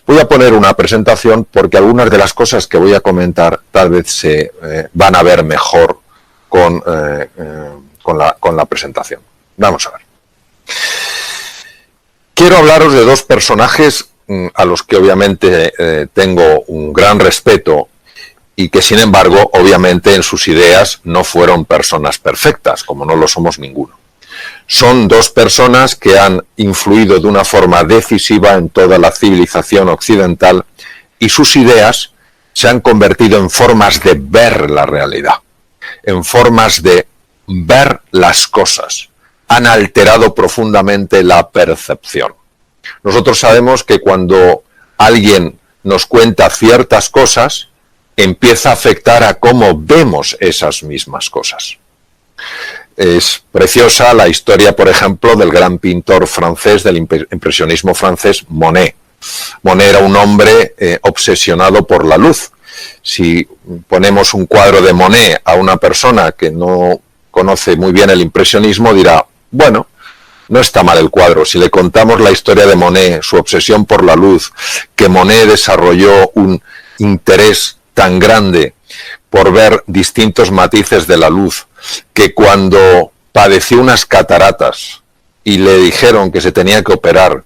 Voy a poner una presentación porque algunas de las cosas que voy a comentar tal vez se van a ver mejor con la presentación. Vamos a ver. Quiero hablaros de dos personajes a los que obviamente tengo un gran respeto y que sin embargo obviamente en sus ideas no fueron personas perfectas, como no lo somos ninguno. Son dos personas que han influido de una forma decisiva en toda la civilización occidental y sus ideas se han convertido en formas de ver la realidad, en formas de ver las cosas. Han alterado profundamente la percepción. Nosotros sabemos que cuando alguien nos cuenta ciertas cosas, empieza a afectar a cómo vemos esas mismas cosas. Es preciosa la historia, por ejemplo, del gran pintor francés, del impresionismo francés, Monet. Monet era un hombre obsesionado por la luz. Si ponemos un cuadro de Monet a una persona que no conoce muy bien el impresionismo, dirá, bueno, no está mal el cuadro. Si le contamos la historia de Monet, su obsesión por la luz, que Monet desarrolló un interés tan grande por ver distintos matices de la luz, que cuando padeció unas cataratas y le dijeron que se tenía que operar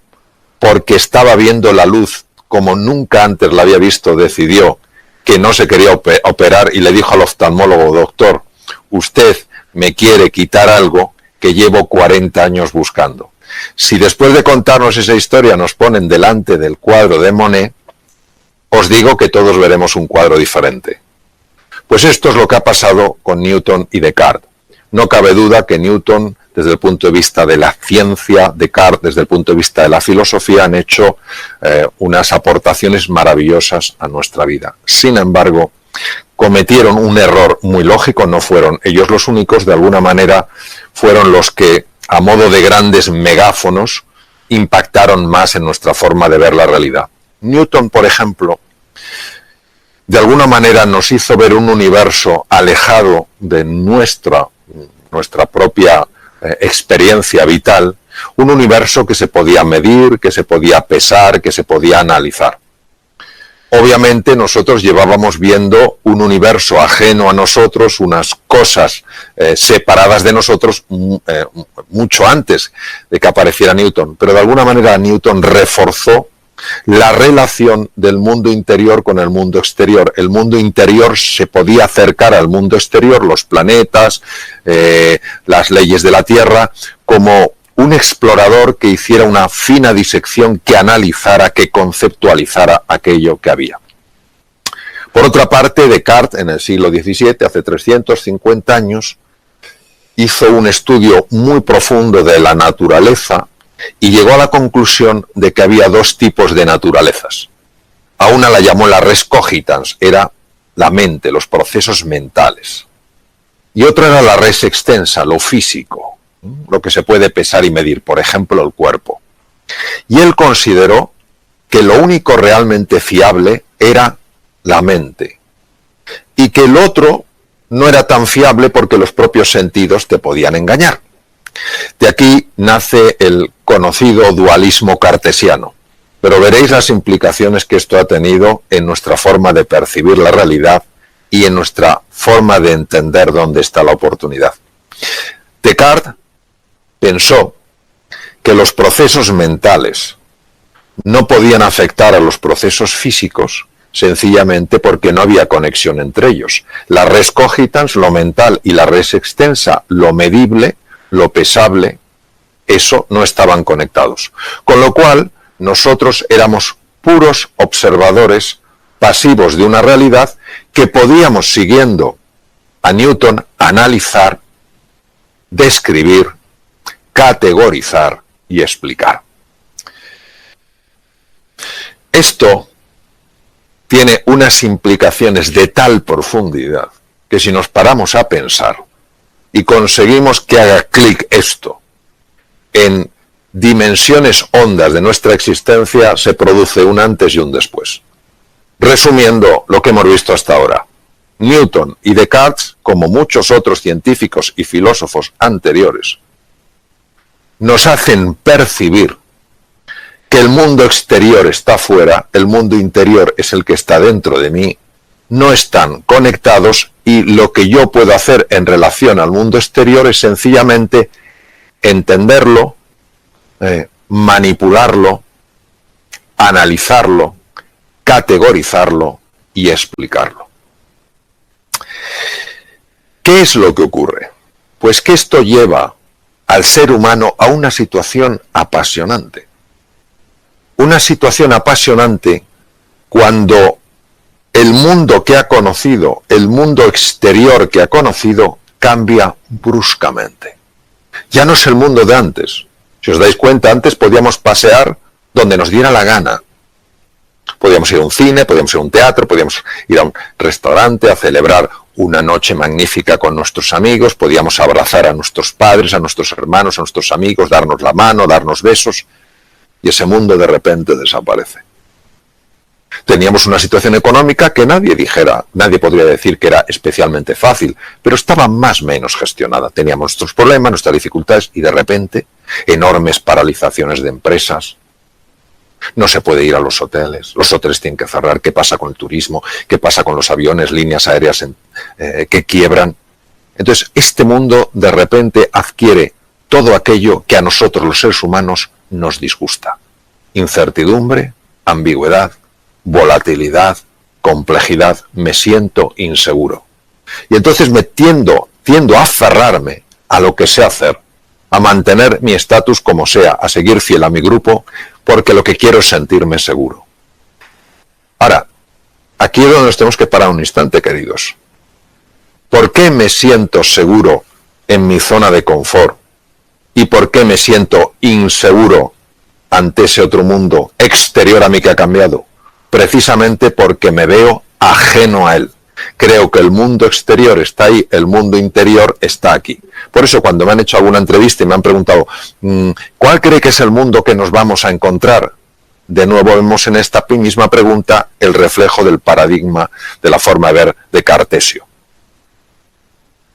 porque estaba viendo la luz como nunca antes la había visto, decidió que no se quería operar y le dijo al oftalmólogo, doctor, usted me quiere quitar algo que llevo 40 años buscando. Si después de contarnos esa historia nos ponen delante del cuadro de Monet, os digo que todos veremos un cuadro diferente. Pues esto es lo que ha pasado con Newton y Descartes. No cabe duda que Newton, desde el punto de vista de la ciencia, Descartes, desde el punto de vista de la filosofía, han hecho unas aportaciones maravillosas a nuestra vida. Sin embargo, cometieron un error muy lógico, no fueron ellos los únicos, de alguna manera fueron los que, a modo de grandes megáfonos, impactaron más en nuestra forma de ver la realidad. Newton, por ejemplo, de alguna manera nos hizo ver un universo alejado de nuestra propia experiencia vital, un universo que se podía medir, que se podía pesar, que se podía analizar. Obviamente nosotros llevábamos viendo un universo ajeno a nosotros, unas cosas separadas de nosotros mucho antes de que apareciera Newton, pero de alguna manera Newton reforzó la relación del mundo interior con el mundo exterior. El mundo interior se podía acercar al mundo exterior, los planetas, las leyes de la Tierra, como un explorador que hiciera una fina disección, que analizara, que conceptualizara aquello que había. Por otra parte, Descartes, en el siglo XVII, hace 350 años, hizo un estudio muy profundo de la naturaleza y llegó a la conclusión de que había dos tipos de naturalezas. A una la llamó la res cogitans, era la mente, los procesos mentales. Y otra era la res extensa, lo físico, lo que se puede pesar y medir, por ejemplo, el cuerpo. Y él consideró que lo único realmente fiable era la mente. Y que el otro no era tan fiable porque los propios sentidos te podían engañar. De aquí nace el conocido dualismo cartesiano, pero veréis las implicaciones que esto ha tenido en nuestra forma de percibir la realidad y en nuestra forma de entender dónde está la oportunidad. Descartes pensó que los procesos mentales no podían afectar a los procesos físicos sencillamente porque no había conexión entre ellos. La res cogitans, lo mental, y la res extensa, lo medible, lo pesable, eso no estaban conectados. Con lo cual, nosotros éramos puros observadores pasivos de una realidad que podíamos, siguiendo a Newton, analizar, describir, categorizar y explicar. Esto tiene unas implicaciones de tal profundidad que si nos paramos a pensar y conseguimos que haga clic esto en dimensiones hondas de nuestra existencia, se produce un antes y un después. Resumiendo lo que hemos visto hasta ahora, Newton y Descartes, como muchos otros científicos y filósofos anteriores, nos hacen percibir que el mundo exterior está fuera, el mundo interior es el que está dentro de mí, no están conectados y lo que yo puedo hacer en relación al mundo exterior es sencillamente entenderlo, manipularlo, analizarlo, categorizarlo y explicarlo. ¿Qué es lo que ocurre? Pues que esto lleva al ser humano a una situación apasionante. Una situación apasionante cuando el mundo que ha conocido, el mundo exterior que ha conocido, cambia bruscamente. Ya no es el mundo de antes. Si os dais cuenta, antes podíamos pasear donde nos diera la gana. Podíamos ir a un cine, podíamos ir a un teatro, podíamos ir a un restaurante a celebrar una noche magnífica con nuestros amigos, podíamos abrazar a nuestros padres, a nuestros hermanos, a nuestros amigos, darnos la mano, darnos besos, y ese mundo de repente desaparece. Teníamos una situación económica que nadie podría decir que era especialmente fácil, pero estaba más o menos gestionada. Teníamos nuestros problemas, nuestras dificultades, y de repente enormes paralizaciones de empresas. No se puede ir a los hoteles tienen que cerrar. ¿Qué pasa con el turismo? ¿Qué pasa con los aviones, líneas aéreas que quiebran? Entonces, este mundo de repente adquiere todo aquello que a nosotros los seres humanos nos disgusta. Incertidumbre, ambigüedad, volatilidad, complejidad, me siento inseguro. Y entonces tiendo a aferrarme a lo que sé hacer, a mantener mi estatus como sea, a seguir fiel a mi grupo, porque lo que quiero es sentirme seguro. Ahora, aquí es donde nos tenemos que parar un instante, queridos. ¿Por qué me siento seguro en mi zona de confort? ¿Y por qué me siento inseguro ante ese otro mundo exterior a mí que ha cambiado? Precisamente porque me veo ajeno a él. Creo que el mundo exterior está ahí, el mundo interior está aquí. Por eso cuando me han hecho alguna entrevista y me han preguntado ¿cuál cree que es el mundo que nos vamos a encontrar? De nuevo vemos en esta misma pregunta el reflejo del paradigma de la forma de ver de Cartesio.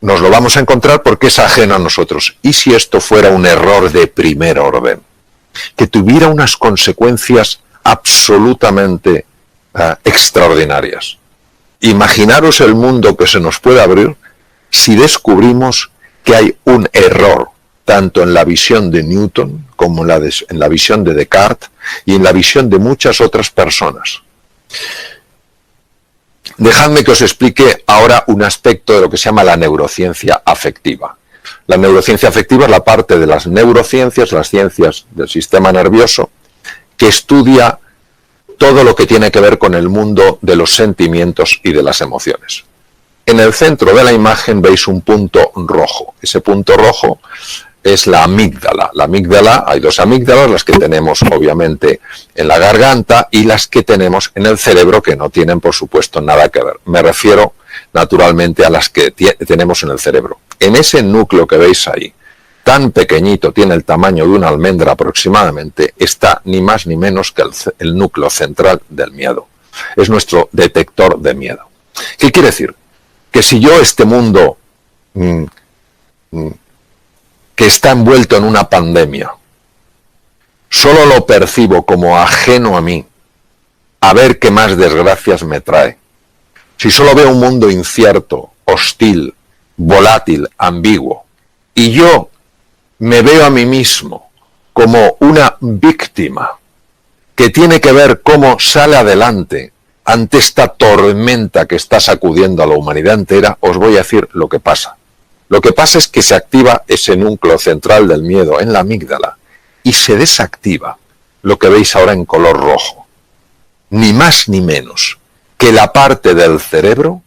Nos lo vamos a encontrar porque es ajeno a nosotros. ¿Y si esto fuera un error de primer orden? Que tuviera unas consecuencias absolutamente extraordinarias. Imaginaros el mundo que se nos puede abrir si descubrimos que hay un error, tanto en la visión de Newton como en la visión de Descartes y en la visión de muchas otras personas. Dejadme que os explique ahora un aspecto de lo que se llama la neurociencia afectiva. La neurociencia afectiva es la parte de las neurociencias, las ciencias del sistema nervioso, que estudia todo lo que tiene que ver con el mundo de los sentimientos y de las emociones. En el centro de la imagen veis un punto rojo. Ese punto rojo es la amígdala. La amígdala, hay dos amígdalas, las que tenemos obviamente en la garganta y las que tenemos en el cerebro, que no tienen por supuesto nada que ver. Me refiero naturalmente a las que tenemos en el cerebro. En ese núcleo que veis ahí, tan pequeñito, tiene el tamaño de una almendra aproximadamente, está ni más ni menos que el núcleo central del miedo. Es nuestro detector de miedo. ¿Qué quiere decir? Que si yo este mundo que está envuelto en una pandemia, solo lo percibo como ajeno a mí, a ver qué más desgracias me trae. Si solo veo un mundo incierto, hostil, volátil, ambiguo, y yo me veo a mí mismo como una víctima que tiene que ver cómo sale adelante ante esta tormenta que está sacudiendo a la humanidad entera, os voy a decir lo que pasa. Lo que pasa es que se activa ese núcleo central del miedo en la amígdala y se desactiva lo que veis ahora en color rojo. Ni más ni menos que la parte del cerebro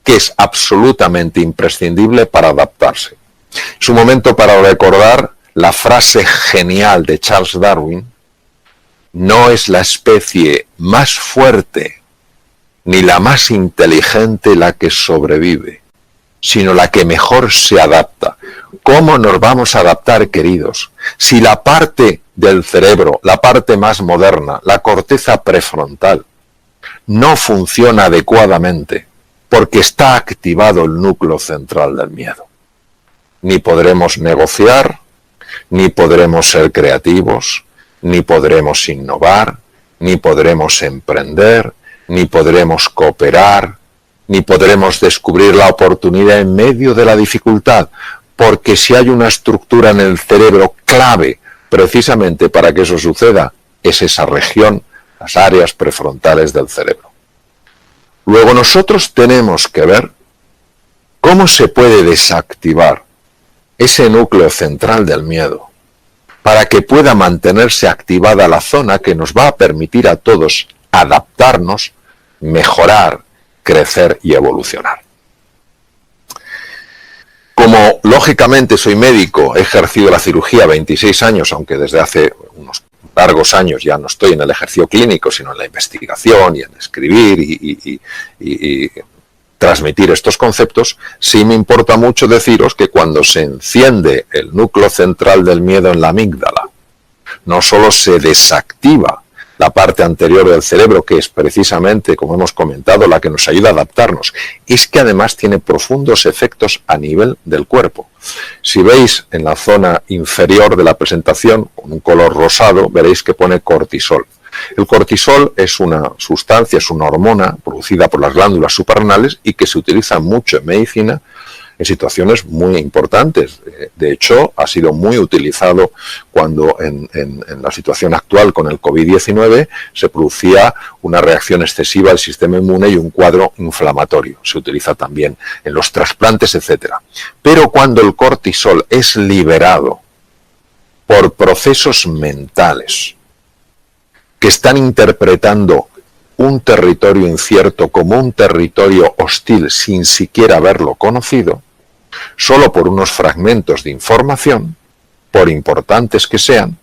que es absolutamente imprescindible para adaptarse. Es un momento para recordar la frase genial de Charles Darwin: no es la especie más fuerte ni la más inteligente la que sobrevive, sino la que mejor se adapta. ¿Cómo nos vamos a adaptar, queridos? Si la parte del cerebro, la parte más moderna, la corteza prefrontal, no funciona adecuadamente porque está activado el núcleo central del miedo. Ni podremos negociar, ni podremos ser creativos, ni podremos innovar, ni podremos emprender, ni podremos cooperar, ni podremos descubrir la oportunidad en medio de la dificultad, porque si hay una estructura en el cerebro clave precisamente para que eso suceda, es esa región, las áreas prefrontales del cerebro. Luego nosotros tenemos que ver cómo se puede desactivar ese núcleo central del miedo para que pueda mantenerse activada la zona que nos va a permitir a todos adaptarnos, mejorar, crecer y evolucionar. Como lógicamente soy médico, he ejercido la cirugía 26 años, aunque desde hace unos largos años ya no estoy en el ejercicio clínico, sino en la investigación y en escribir y transmitir estos conceptos, sí me importa mucho deciros que cuando se enciende el núcleo central del miedo en la amígdala, no solo se desactiva la parte anterior del cerebro, que es precisamente, como hemos comentado, la que nos ayuda a adaptarnos, es que además tiene profundos efectos a nivel del cuerpo. Si veis en la zona inferior de la presentación, con un color rosado, veréis que pone cortisol. El cortisol es una sustancia, es una hormona producida por las glándulas suprarrenales y que se utiliza mucho en medicina en situaciones muy importantes. De hecho, ha sido muy utilizado cuando en la situación actual con el COVID-19 se producía una reacción excesiva del sistema inmune y un cuadro inflamatorio. Se utiliza también en los trasplantes, etc. Pero cuando el cortisol es liberado por procesos mentales que están interpretando un territorio incierto como un territorio hostil sin siquiera haberlo conocido, solo por unos fragmentos de información, por importantes que sean,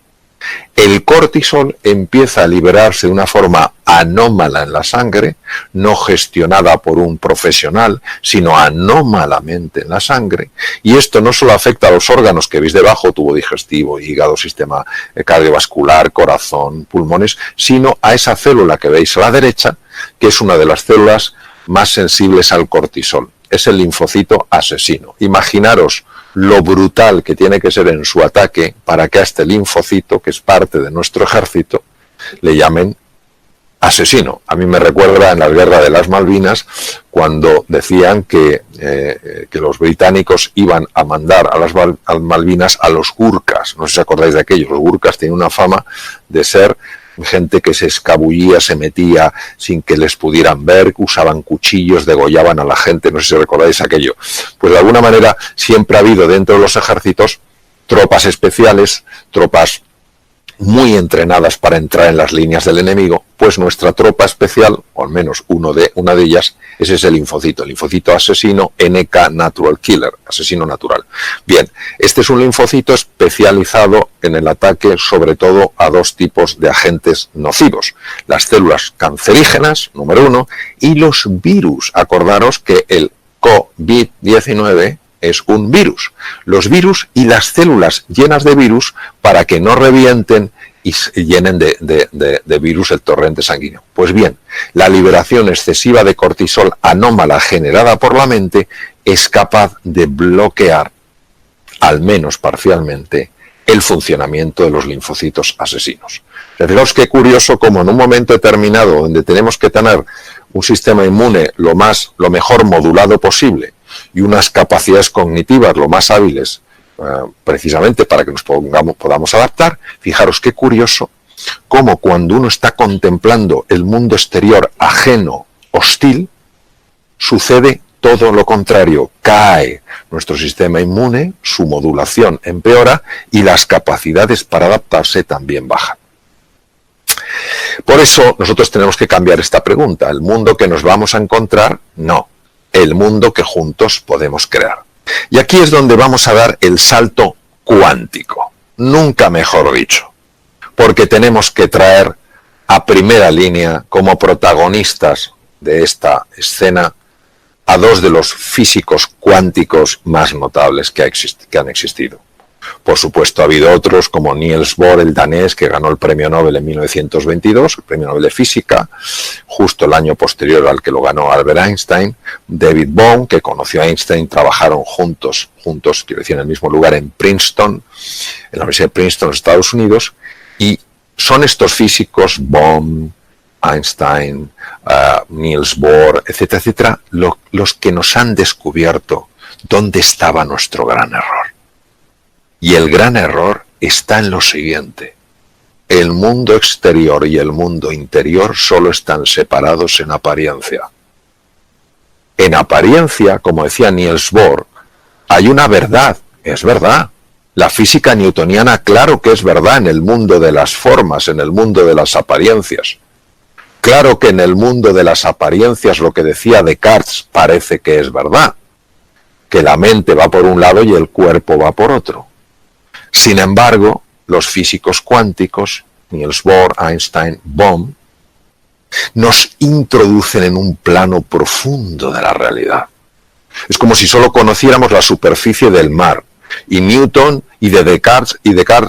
el cortisol empieza a liberarse de una forma anómala en la sangre, no gestionada por un profesional, sino anómalamente en la sangre, y esto no solo afecta a los órganos que veis debajo, tubo digestivo, hígado, sistema cardiovascular, corazón, pulmones, sino a esa célula que veis a la derecha, que es una de las células más sensibles al cortisol. Es el linfocito asesino. Imaginaros lo brutal que tiene que ser en su ataque para que a este linfocito, que es parte de nuestro ejército, le llamen asesino. A mí me recuerda en la guerra de las Malvinas, cuando decían que los británicos iban a mandar a las Malvinas a los gurkas. No sé si os acordáis de aquello. Los gurkas tienen una fama de ser gente que se escabullía, se metía sin que les pudieran ver, usaban cuchillos, degollaban a la gente, no sé si recordáis aquello. Pues de alguna manera siempre ha habido dentro de los ejércitos tropas especiales, tropas muy entrenadas para entrar en las líneas del enemigo, pues nuestra tropa especial, o al menos una de ellas, es ese linfocito, el linfocito asesino, NK Natural Killer, asesino natural. Bien, este es un linfocito especializado en el ataque sobre todo a dos tipos de agentes nocivos, las células cancerígenas, número uno, y los virus. Acordaros que el COVID-19 es un virus. Los virus y las células llenas de virus para que no revienten y llenen de virus el torrente sanguíneo. Pues bien, la liberación excesiva de cortisol anómala generada por la mente es capaz de bloquear, al menos parcialmente, el funcionamiento de los linfocitos asesinos. Fijaos qué curioso como en un momento determinado donde tenemos que tener un sistema inmune lo mejor modulado posible y unas capacidades cognitivas lo más hábiles, precisamente para que nos podamos adaptar, fijaros qué curioso cómo cuando uno está contemplando el mundo exterior ajeno, hostil, sucede todo lo contrario, cae nuestro sistema inmune, su modulación empeora y las capacidades para adaptarse también bajan. Por eso nosotros tenemos que cambiar esta pregunta. ¿El mundo que nos vamos a encontrar? No. El mundo que juntos podemos crear. Y aquí es donde vamos a dar el salto cuántico. Nunca mejor dicho. Porque tenemos que traer a primera línea como protagonistas de esta escena a dos de los físicos cuánticos más notables que han existido. Por supuesto, ha habido otros como Niels Bohr, el danés, que ganó el premio Nobel en 1922, el premio Nobel de Física, justo el año posterior al que lo ganó Albert Einstein. David Bohm, que conoció a Einstein, trabajaron juntos, quiero decir, en el mismo lugar en Princeton, en la Universidad de Princeton, en Estados Unidos, y son estos físicos, Bohm, Einstein, Niels Bohr, etcétera, etcétera, los que nos han descubierto dónde estaba nuestro gran error. Y el gran error está en lo siguiente: el mundo exterior y el mundo interior solo están separados en apariencia. En apariencia, como decía Niels Bohr, hay una verdad, es verdad. La física newtoniana, claro que es verdad en el mundo de las formas, en el mundo de las apariencias. Claro que en el mundo de las apariencias lo que decía Descartes parece que es verdad, que la mente va por un lado y el cuerpo va por otro. Sin embargo, los físicos cuánticos, Niels Bohr, Einstein, Bohm, nos introducen en un plano profundo de la realidad. Es como si solo conociéramos la superficie del mar. Y Newton y Descartes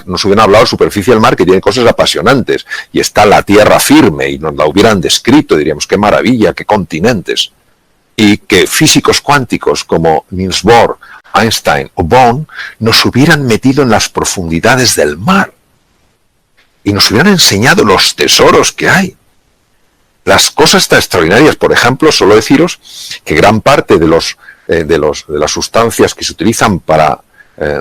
nos hubieran hablado de la superficie del mar, que tiene cosas apasionantes. Y está la tierra firme, y nos la hubieran descrito, diríamos, qué maravilla, qué continentes. Y que físicos cuánticos como Niels Bohr, Einstein o Bohm nos hubieran metido en las profundidades del mar y nos hubieran enseñado los tesoros que hay. Las cosas tan extraordinarias, por ejemplo, solo deciros que gran parte de las sustancias que se utilizan para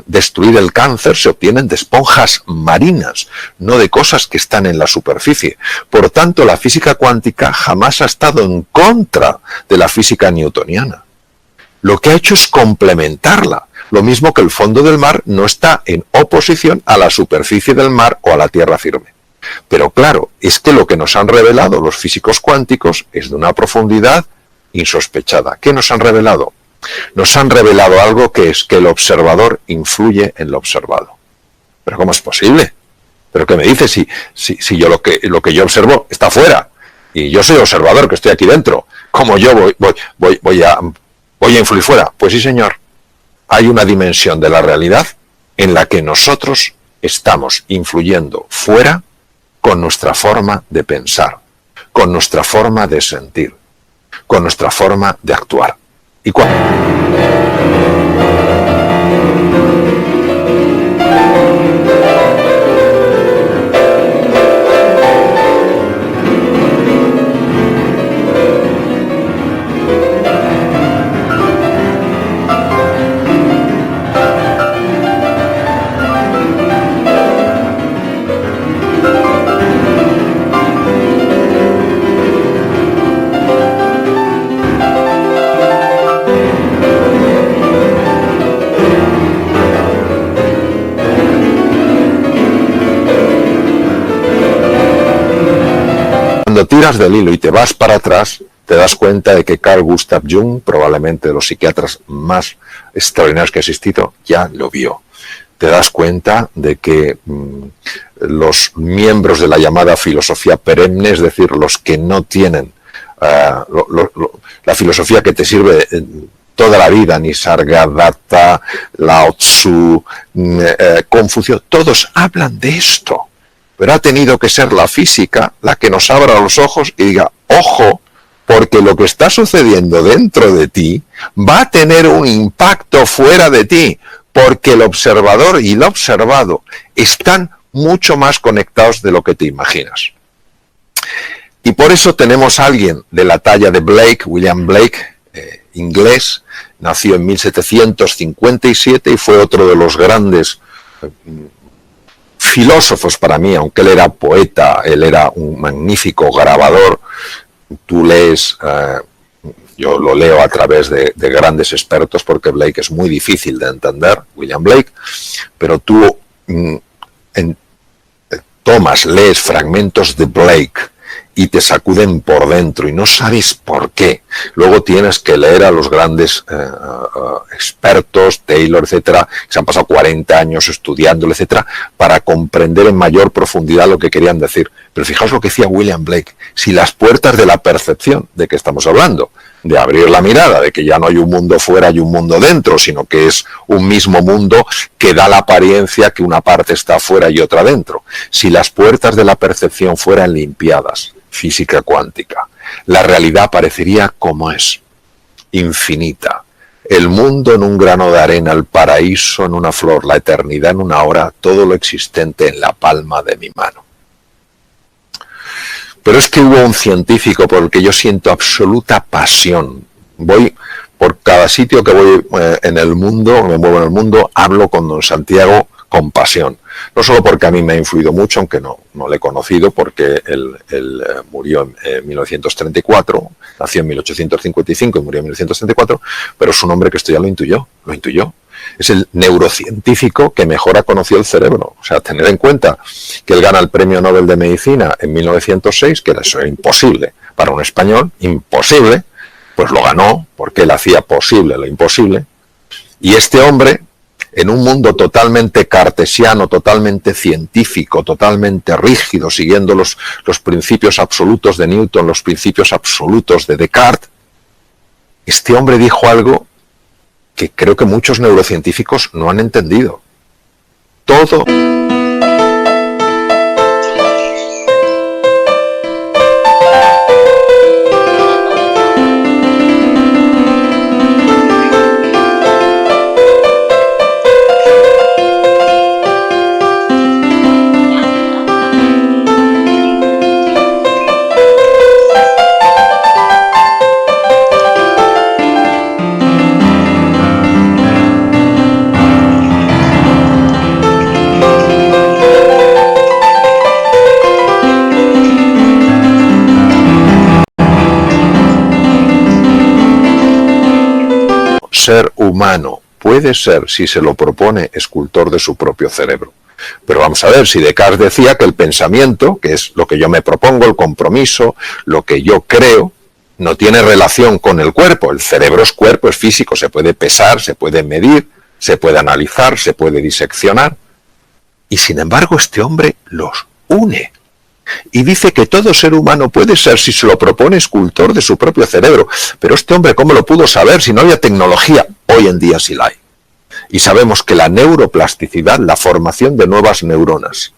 destruir el cáncer se obtienen de esponjas marinas, no de cosas que están en la superficie. Por tanto, la física cuántica jamás ha estado en contra de la física newtoniana. Lo que ha hecho es complementarla, lo mismo que el fondo del mar no está en oposición a la superficie del mar o a la tierra firme. Pero claro, es que lo que nos han revelado los físicos cuánticos es de una profundidad insospechada. ¿Qué nos han revelado? Nos han revelado algo que es que el observador influye en lo observado. ¿Pero cómo es posible? ¿Pero qué me dices si yo lo que yo observo está fuera? Y yo soy observador, que estoy aquí dentro. ¿Cómo yo voy a influir fuera? Pues sí, señor. Hay una dimensión de la realidad en la que nosotros estamos influyendo fuera con nuestra forma de pensar, con nuestra forma de sentir, con nuestra forma de actuar. ¿Y cuándo? Cuando tiras del hilo y te vas para atrás, te das cuenta de que Carl Gustav Jung, probablemente de los psiquiatras más extraordinarios que ha existido, ya lo vio. Te das cuenta de que los miembros de la llamada filosofía perenne, es decir, los que no tienen la filosofía que te sirve toda la vida, Nisargadatta, Lao Tzu, Confucio, todos hablan de esto. Pero ha tenido que ser la física la que nos abra los ojos y diga, ojo, porque lo que está sucediendo dentro de ti va a tener un impacto fuera de ti, porque el observador y el observado están mucho más conectados de lo que te imaginas. Y por eso tenemos a alguien de la talla de Blake, William Blake, inglés, nació en 1757 y fue otro de los grandes filósofos para mí, aunque él era poeta, él era un magnífico grabador. Tú lees, yo lo leo a través de grandes expertos porque Blake es muy difícil de entender, William Blake, pero tú lees fragmentos de Blake y te sacuden por dentro y no sabes por qué. Luego tienes que leer a los grandes expertos, Taylor, etcétera, que se han pasado 40 años estudiándolo, etcétera, para comprender en mayor profundidad lo que querían decir. Pero fijaos lo que decía William Blake, si las puertas de la percepción, ¿de qué estamos hablando? de abrir la mirada, de que ya no hay un mundo fuera y un mundo dentro, sino que es un mismo mundo que da la apariencia que una parte está fuera y otra dentro. Si las puertas de la percepción fueran limpiadas, física cuántica, la realidad parecería como es, infinita. El mundo en un grano de arena, el paraíso en una flor, la eternidad en una hora, todo lo existente en la palma de mi mano. Pero es que hubo un científico por el que yo siento absoluta pasión. Voy por cada sitio que voy en el mundo, me muevo en el mundo, hablo con don Santiago con pasión. No solo porque a mí me ha influido mucho, aunque no le he conocido, porque él murió en 1934, nació en 1855 y murió en 1934, pero es un hombre que esto ya lo intuyó. Es el neurocientífico que mejor ha conocido el cerebro. O sea, tener en cuenta que él gana el Premio Nobel de Medicina en 1906, que eso era imposible para un español, imposible, pues lo ganó porque él hacía posible lo imposible. Y este hombre, en un mundo totalmente cartesiano, totalmente científico, totalmente rígido, siguiendo los principios absolutos de Newton, los principios absolutos de Descartes, este hombre dijo algo que creo que muchos neurocientíficos no han entendido. Todo ser humano puede ser, si se lo propone, escultor de su propio cerebro. Pero vamos a ver, si Descartes decía que el pensamiento, que es lo que yo me propongo, el compromiso, lo que yo creo, no tiene relación con el cuerpo. El cerebro es cuerpo, es físico, se puede pesar, se puede medir, se puede analizar, se puede diseccionar. Y sin embargo este hombre los une. Y dice que todo ser humano puede ser, si se lo propone, escultor de su propio cerebro. Pero este hombre, ¿cómo lo pudo saber si no había tecnología? Hoy en día sí la hay. Y sabemos que la neuroplasticidad, la formación de nuevas neuronas,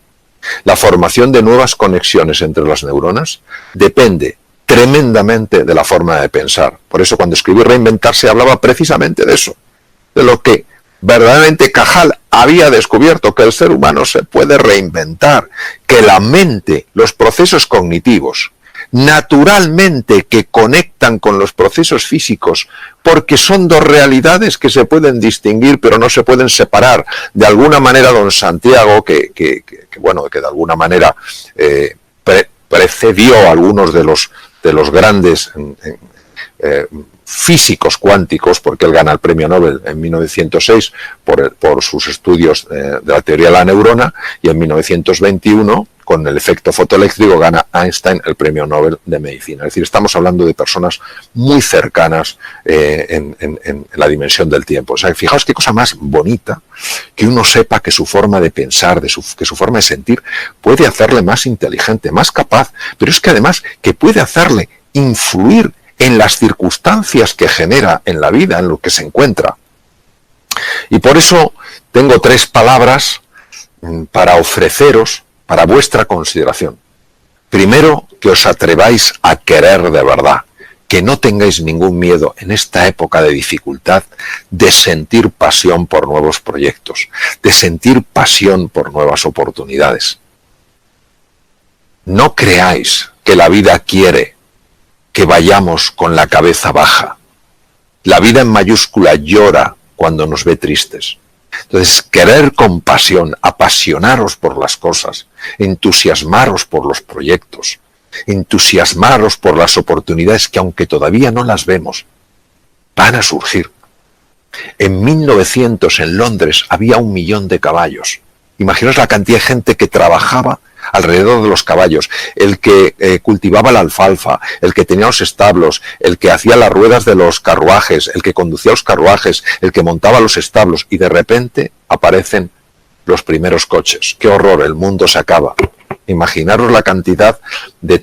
la formación de nuevas conexiones entre las neuronas, depende tremendamente de la forma de pensar. Por eso cuando escribí Reinventarse hablaba precisamente de eso, de lo que verdaderamente Cajal había descubierto, que el ser humano se puede reinventar, que la mente, los procesos cognitivos, naturalmente que conectan con los procesos físicos, porque son dos realidades que se pueden distinguir, pero no se pueden separar. De alguna manera, don Santiago, que de alguna manera precedió a algunos de los grandes físicos cuánticos, porque él gana el premio Nobel en 1906 por sus estudios de la teoría de la neurona, y en 1921, con el efecto fotoeléctrico, gana Einstein el premio Nobel de medicina. Es decir, estamos hablando de personas muy cercanas en la dimensión del tiempo. O sea, fijaos qué cosa más bonita que uno sepa que su forma de pensar, que su forma de sentir puede hacerle más inteligente, más capaz, pero es que además que puede hacerle influir en las circunstancias que genera en la vida, en lo que se encuentra. Y por eso tengo 3 palabras para ofreceros para vuestra consideración. Primero, que os atreváis a querer de verdad, que no tengáis ningún miedo en esta época de dificultad de sentir pasión por nuevos proyectos, de sentir pasión por nuevas oportunidades. No creáis que la vida quiere que vayamos con la cabeza baja. La vida en mayúscula llora cuando nos ve tristes. Entonces, querer con pasión, apasionaros por las cosas, entusiasmaros por los proyectos, entusiasmaros por las oportunidades que, aunque todavía no las vemos, van a surgir. En 1900 en Londres había 1 millón de caballos. Imaginaos la cantidad de gente que trabajaba alrededor de los caballos, el que cultivaba la alfalfa, el que tenía los establos, el que hacía las ruedas de los carruajes, el que conducía los carruajes, el que montaba los establos, y de repente aparecen los primeros coches. ¡Qué horror! El mundo se acaba. Imaginaros la cantidad de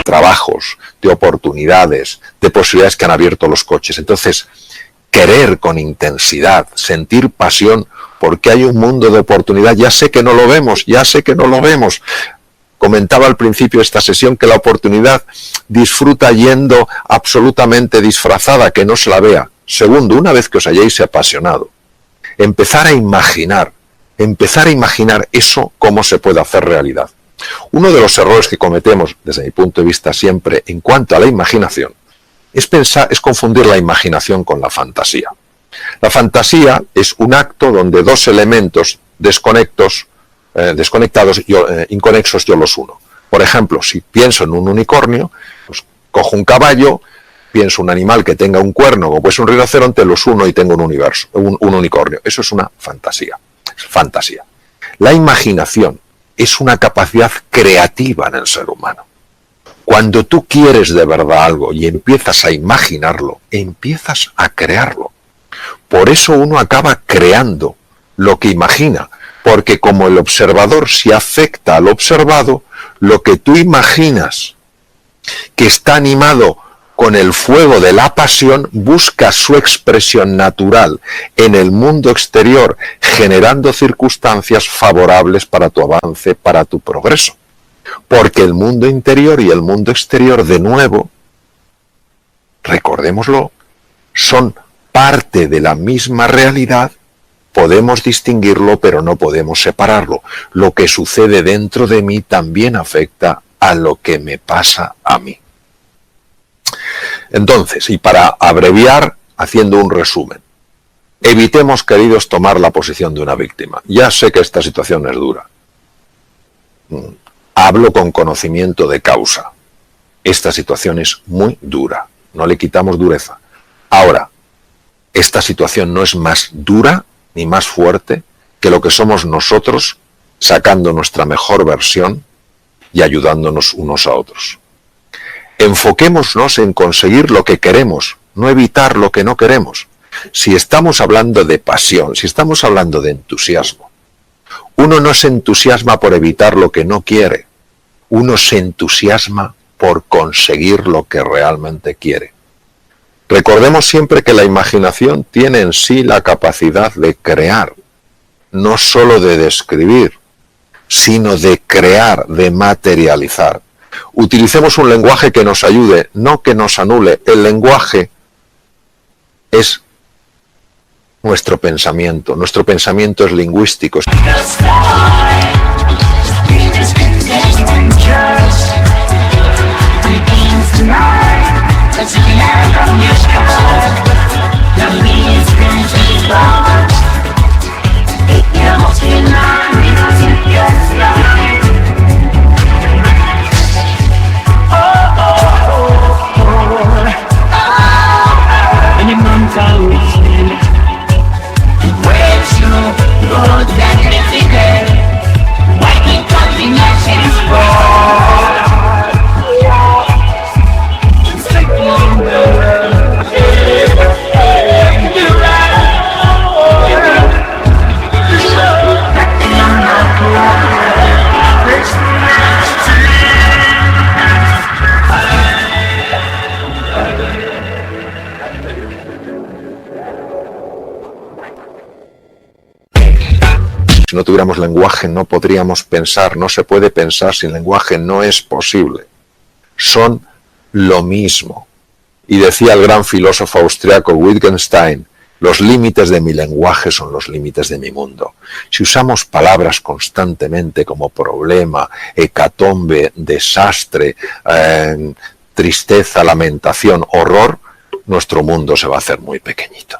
trabajos, de oportunidades, de posibilidades que han abierto los coches. Entonces, querer con intensidad, sentir pasión, porque hay un mundo de oportunidad. Ya sé que no lo vemos, ya sé que no lo vemos. Comentaba al principio de esta sesión que la oportunidad disfruta yendo absolutamente disfrazada, que no se la vea. Segundo, una vez que os hayáis apasionado, empezar a imaginar eso, cómo se puede hacer realidad. Uno de los errores que cometemos, desde mi punto de vista siempre, en cuanto a la imaginación, es confundir la imaginación con la fantasía. La fantasía es un acto donde dos elementos desconectados, inconexos, yo los uno. Por ejemplo, si pienso en un unicornio, pues cojo un caballo, pienso un animal que tenga un cuerno, como pues un rinoceronte, los uno y tengo un unicornio. Eso es una fantasía. Es fantasía. La imaginación es una capacidad creativa en el ser humano. Cuando tú quieres de verdad algo y empiezas a imaginarlo, empiezas a crearlo. Por eso uno acaba creando lo que imagina, porque como el observador se afecta al observado, lo que tú imaginas que está animado con el fuego de la pasión, busca su expresión natural en el mundo exterior, generando circunstancias favorables para tu avance, para tu progreso. Porque el mundo interior y el mundo exterior, de nuevo, recordémoslo, son parte de la misma realidad. Podemos distinguirlo, pero no podemos separarlo. Lo que sucede dentro de mí también afecta a lo que me pasa a mí. Entonces, y para abreviar, haciendo un resumen, evitemos, queridos, tomar la posición de una víctima. Ya sé que esta situación es dura. Hablo con conocimiento de causa. Esta situación es muy dura. No le quitamos dureza. Ahora, esta situación no es más dura ni más fuerte que lo que somos nosotros, sacando nuestra mejor versión y ayudándonos unos a otros. Enfoquémonos en conseguir lo que queremos, no evitar lo que no queremos. Si estamos hablando de pasión, si estamos hablando de entusiasmo, uno no se entusiasma por evitar lo que no quiere, uno se entusiasma por conseguir lo que realmente quiere. Recordemos siempre que la imaginación tiene en sí la capacidad de crear, no solo de describir, sino de crear, de materializar. Utilicemos un lenguaje que nos ayude, no que nos anule. El lenguaje es nuestro pensamiento es lingüístico. Si no tuviéramos lenguaje no podríamos pensar, no se puede pensar sin lenguaje, no es posible. Son lo mismo. Y decía el gran filósofo austriaco Wittgenstein, los límites de mi lenguaje son los límites de mi mundo. Si usamos palabras constantemente como problema, hecatombe, desastre, tristeza, lamentación, horror, nuestro mundo se va a hacer muy pequeñito.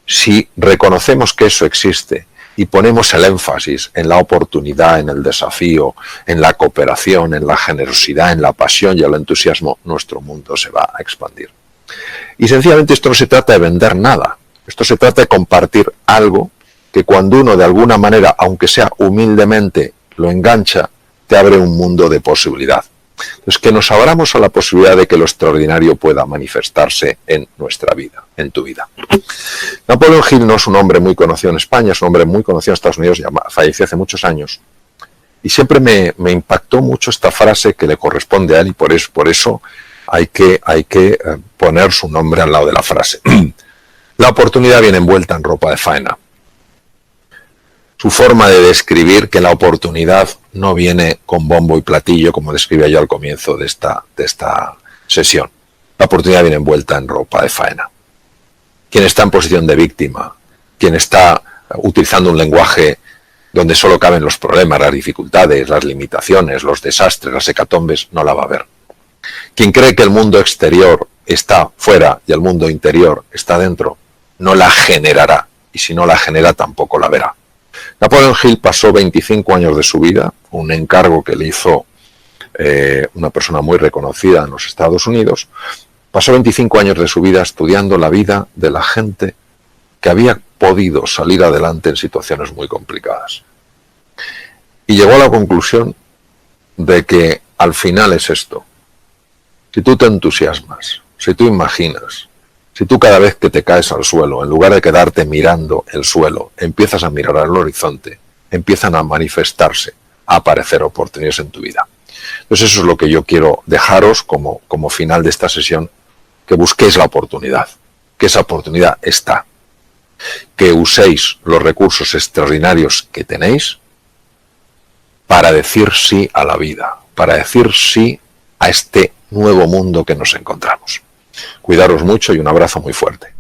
Si reconocemos que eso existe y ponemos el énfasis en la oportunidad, en el desafío, en la cooperación, en la generosidad, en la pasión y el entusiasmo, nuestro mundo se va a expandir. Y sencillamente esto no se trata de vender nada, esto se trata de compartir algo que cuando uno de alguna manera, aunque sea humildemente, lo engancha, te abre un mundo de posibilidad. Entonces, que nos abramos a la posibilidad de que lo extraordinario pueda manifestarse en nuestra vida, en tu vida. Napoleón Hill no es un hombre muy conocido en España, es un hombre muy conocido en Estados Unidos, falleció hace muchos años. Y siempre me impactó mucho esta frase que le corresponde a él y por eso hay que poner su nombre al lado de la frase. La oportunidad viene envuelta en ropa de faena. Su forma de describir que la oportunidad no viene con bombo y platillo, como describía yo al comienzo de esta sesión. La oportunidad viene envuelta en ropa de faena. Quien está en posición de víctima, quien está utilizando un lenguaje donde solo caben los problemas, las dificultades, las limitaciones, los desastres, las hecatombes, no la va a ver. Quien cree que el mundo exterior está fuera y el mundo interior está dentro, no la generará, y si no la genera tampoco la verá. Napoleon Hill pasó 25 años de su vida, un encargo que le hizo una persona muy reconocida en los Estados Unidos, pasó 25 años de su vida estudiando la vida de la gente que había podido salir adelante en situaciones muy complicadas. Y llegó a la conclusión de que al final es esto. Si tú te entusiasmas, si tú imaginas, si tú cada vez que te caes al suelo, en lugar de quedarte mirando el suelo, empiezas a mirar al horizonte, empiezan a manifestarse, a aparecer oportunidades en tu vida. Entonces eso es lo que yo quiero dejaros como final de esta sesión, que busquéis la oportunidad, que esa oportunidad está, que uséis los recursos extraordinarios que tenéis para decir sí a la vida, para decir sí a este nuevo mundo que nos encontramos. Cuidaros mucho y un abrazo muy fuerte.